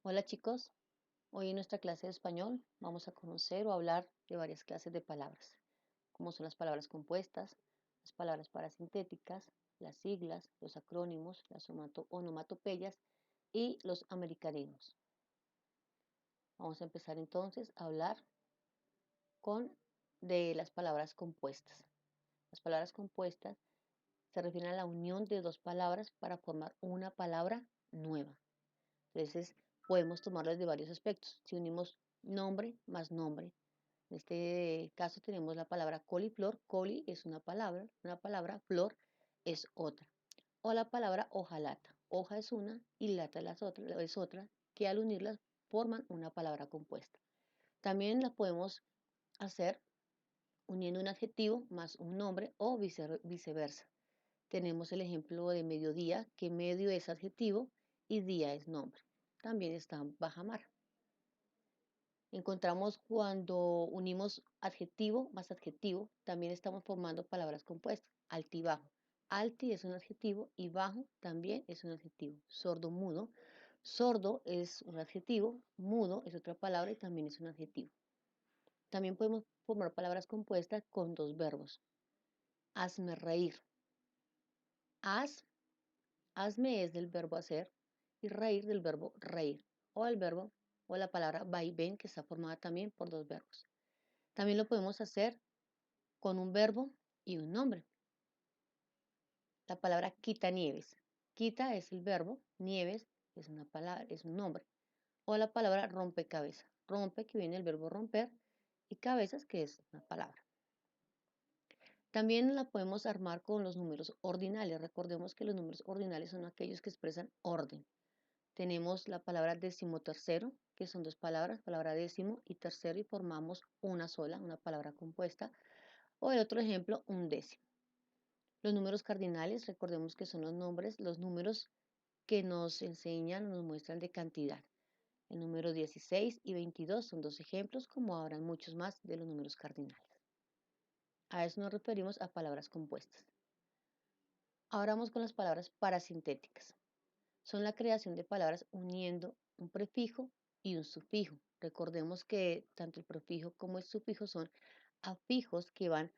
Hola chicos, hoy en nuestra clase de español vamos a conocer o hablar de varias clases de palabras, como son las palabras compuestas, las palabras parasintéticas, las siglas, los acrónimos, las onomatopeyas y los americanismos. Vamos a empezar entonces a hablar de las palabras compuestas. Las palabras compuestas se refieren a la unión de dos palabras para formar una palabra nueva. Entonces, podemos tomarlas de varios aspectos. Si unimos nombre más nombre, en este caso tenemos la palabra coliflor. Coli es una palabra, flor es otra. O la palabra hojalata. Hoja es una y lata es otra, que al unirlas forman una palabra compuesta. También la podemos hacer uniendo un adjetivo más un nombre o viceversa. Tenemos el ejemplo de mediodía, que medio es adjetivo y día es nombre. También está bajamar. Encontramos cuando unimos adjetivo más adjetivo, también estamos formando palabras compuestas. Altibajo. Alti es un adjetivo y bajo también es un adjetivo. Sordo, mudo. Sordo es un adjetivo, mudo es otra palabra y también es un adjetivo. También podemos formar palabras compuestas con dos verbos. Hazme reír. Hazme es del verbo hacer y reír del verbo reír. O el verbo o la palabra vaivén, que está formada también por dos verbos. También lo podemos hacer con un verbo y un nombre. La palabra quitanieves. Quita es el verbo, nieves es una palabra, es un nombre. O la palabra rompecabezas. Rompe, que viene del verbo romper, y cabezas, que es una palabra. También la podemos armar con los números ordinales. Recordemos que los números ordinales son aquellos que expresan orden. Tenemos la palabra decimotercero, que son dos palabras, palabra décimo y tercero, y formamos una sola, una palabra compuesta. O el otro ejemplo, un décimo. Los números cardinales, recordemos que son los números que nos enseñan, nos muestran de cantidad. El número 16 y 22 son dos ejemplos, como habrán muchos más de los números cardinales. A eso nos referimos a palabras compuestas. Ahora vamos con las palabras parasintéticas. Son la creación de palabras uniendo un prefijo y un sufijo. Recordemos que tanto el prefijo como el sufijo son afijos que van,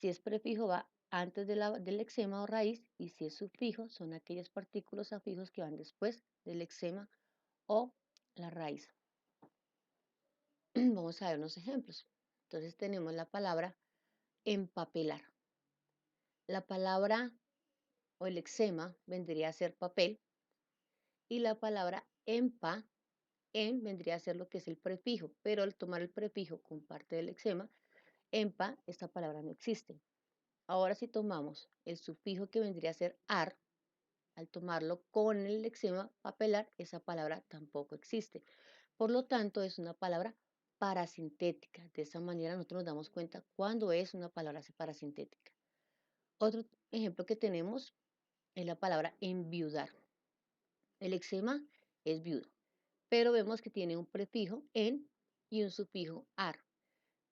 si es prefijo va antes del lexema o raíz, y si es sufijo son aquellos partículos afijos que van después del lexema o la raíz. Vamos a ver unos ejemplos. Entonces tenemos la palabra empapelar. La palabra o el lexema vendría a ser papel y la palabra vendría a ser lo que es el prefijo, pero al tomar el prefijo con parte del lexema, empa, esta palabra no existe. Ahora si tomamos el sufijo que vendría a ser ar, al tomarlo con el lexema papelar, esa palabra tampoco existe. Por lo tanto, es una palabra parasintética. De esa manera nosotros nos damos cuenta cuándo es una palabra parasintética. Otro ejemplo que tenemos es la palabra enviudar. El lexema es viudo, pero vemos que tiene un prefijo en y un sufijo ar,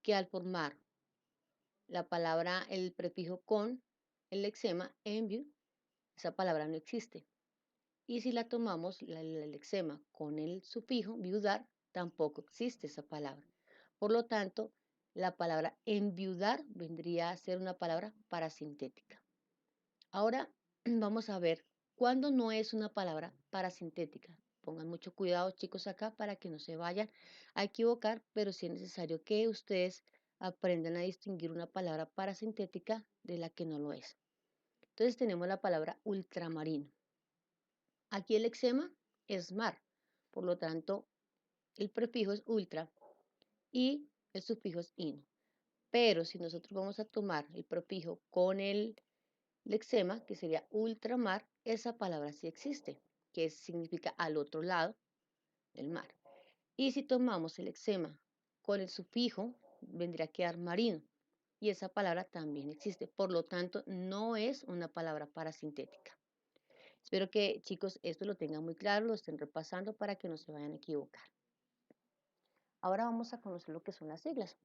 que al formar la palabra, el prefijo con el lexema enviud, esa palabra no existe. Y si la tomamos, el lexema con el sufijo viudar, tampoco existe esa palabra. Por lo tanto, la palabra enviudar vendría a ser una palabra parasintética. Ahora vamos a ver cuándo no es una palabra parasintética. Pongan mucho cuidado, chicos, acá para que no se vayan a equivocar, pero sí es necesario que ustedes aprendan a distinguir una palabra parasintética de la que no lo es. Entonces tenemos la palabra ultramarino. Aquí el lexema es mar, por lo tanto el prefijo es ultra y el sufijo es ino. Pero si nosotros vamos a tomar el prefijo con el lexema, que sería ultramar, esa palabra sí existe, que significa al otro lado del mar. Y si tomamos el lexema con el sufijo, vendría a quedar marino, y esa palabra también existe. Por lo tanto, no es una palabra parasintética. Espero que, chicos, esto lo tengan muy claro, lo estén repasando para que no se vayan a equivocar. Ahora vamos a conocer lo que son las siglas.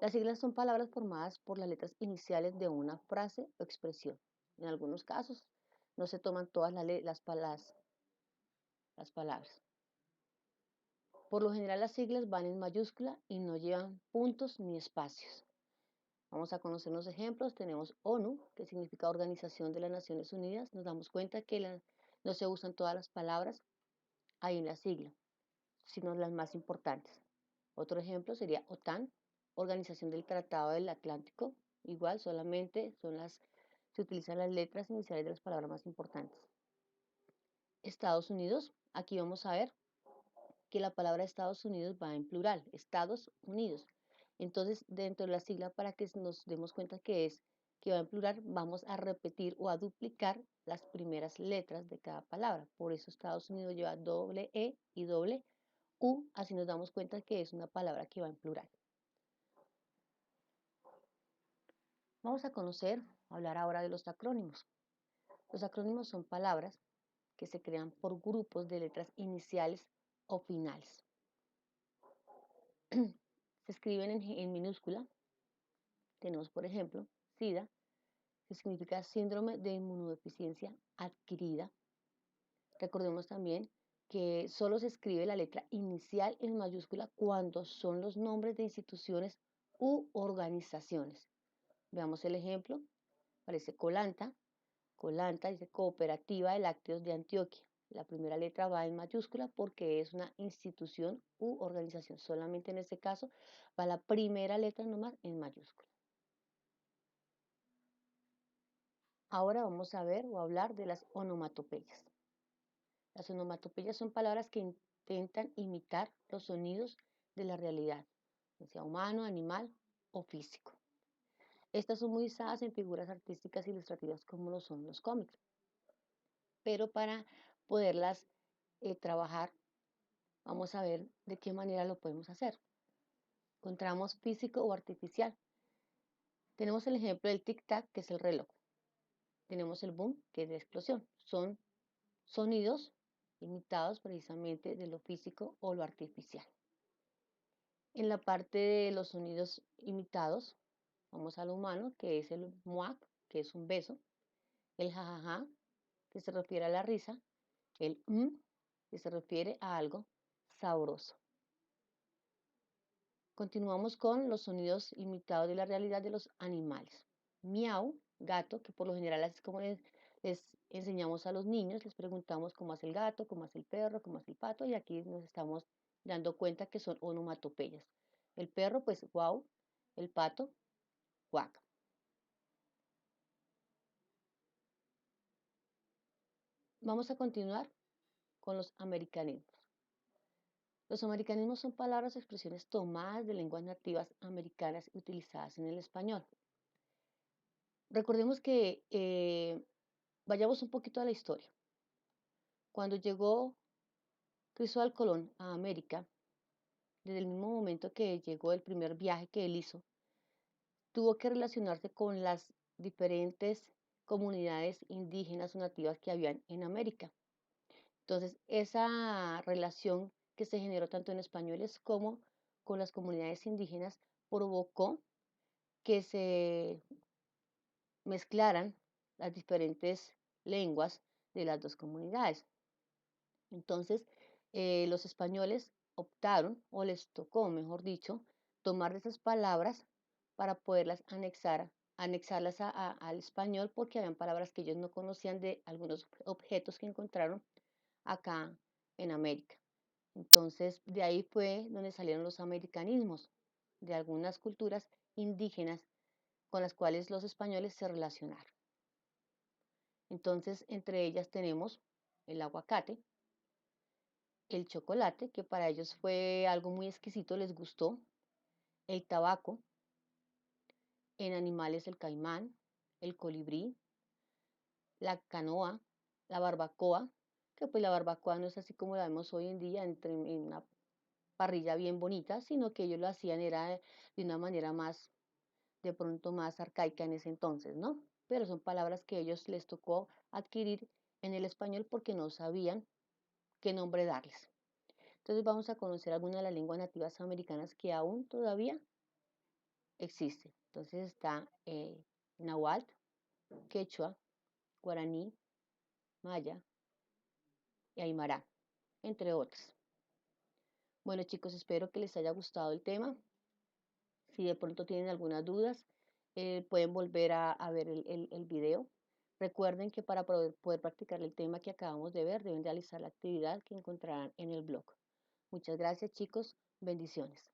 Las siglas son palabras formadas por las letras iniciales de una frase o expresión. En algunos casos no se toman todas las las palabras. Por lo general las siglas van en mayúscula y no llevan puntos ni espacios. Vamos a conocer los ejemplos. Tenemos ONU, que significa Organización de las Naciones Unidas. Nos damos cuenta que no se usan todas las palabras ahí en la sigla, sino las más importantes. Otro ejemplo sería OTAN, Organización del Tratado del Atlántico. Igual, solamente se utilizan las letras iniciales de las palabras más importantes. Estados Unidos, aquí vamos a ver que la palabra Estados Unidos va en plural, Estados Unidos. Entonces, dentro de la sigla, para que nos demos cuenta que va en plural, vamos a repetir o a duplicar las primeras letras de cada palabra. Por eso Estados Unidos lleva doble E y doble U, así nos damos cuenta que es una palabra que va en plural. Vamos a hablar ahora de los acrónimos. Los acrónimos son palabras que se crean por grupos de letras iniciales o finales. Se escriben en minúscula. Tenemos, por ejemplo, SIDA, que significa síndrome de inmunodeficiencia adquirida. Recordemos también que solo se escribe la letra inicial en mayúscula cuando son los nombres de instituciones u organizaciones. Veamos el ejemplo. Aparece Colanta. Colanta dice Cooperativa de Lácteos de Antioquia. La primera letra va en mayúscula porque es una institución u organización. Solamente en este caso va la primera letra nomás en mayúscula. Ahora vamos a ver o hablar de las onomatopeyas. Las onomatopeyas son palabras que intentan imitar los sonidos de la realidad, sea humano, animal o físico. Estas son muy usadas en figuras artísticas ilustrativas como lo son los cómics. Pero para poderlas trabajar, vamos a ver de qué manera lo podemos hacer. Encontramos físico o artificial. Tenemos el ejemplo del tic-tac, que es el reloj. Tenemos el boom, que es la explosión. Son sonidos imitados precisamente de lo físico o lo artificial. En la parte de los sonidos imitados, vamos a lo humano, que es el muac, que es un beso, el jajaja, que se refiere a la risa, el que se refiere a algo sabroso. Continuamos con los sonidos imitados de la realidad de los animales. Miau, gato, que por lo general es como les enseñamos a los niños, les preguntamos cómo hace el gato, cómo hace el perro, cómo hace el pato, y aquí nos estamos dando cuenta que son onomatopeyas. El perro, pues, wow, el pato, guac. Vamos a continuar con los americanismos. Los americanismos son palabras o expresiones tomadas de lenguas nativas americanas y utilizadas en el español. Recordemos que vayamos un poquito a la historia. Cuando llegó Cristóbal Colón a América, desde el mismo momento que llegó el primer viaje que él hizo, tuvo que relacionarse con las diferentes comunidades indígenas o nativas que habían en América. Entonces, esa relación que se generó tanto en españoles como con las comunidades indígenas provocó que se mezclaran las diferentes lenguas de las dos comunidades. Entonces, los españoles optaron, o les tocó, mejor dicho, tomar de esas palabras para poderlas anexarlas al español, porque habían palabras que ellos no conocían de algunos objetos que encontraron acá en América. Entonces, de ahí fue donde salieron los americanismos de algunas culturas indígenas con las cuales los españoles se relacionaron. Entonces, entre ellas tenemos el aguacate, el chocolate, que para ellos fue algo muy exquisito, les gustó, el tabaco, en animales el caimán, el colibrí, la canoa, la barbacoa, que pues la barbacoa no es así como la vemos hoy en día en una parrilla bien bonita, sino que ellos lo hacían era de una manera más, de pronto más arcaica en ese entonces, ¿no? Pero son palabras que a ellos les tocó adquirir en el español porque no sabían qué nombre darles. Entonces vamos a conocer algunas de las lenguas nativas americanas que aún todavía existen. Entonces está Nahuatl, Quechua, Guaraní, Maya y Aymara. entre otras. Bueno, chicos, espero que les haya gustado el tema. Si de pronto tienen algunas dudas, pueden volver a ver el video. Recuerden que para poder practicar el tema que acabamos de ver, deben realizar la actividad que encontrarán en el blog. Muchas gracias, chicos. Bendiciones.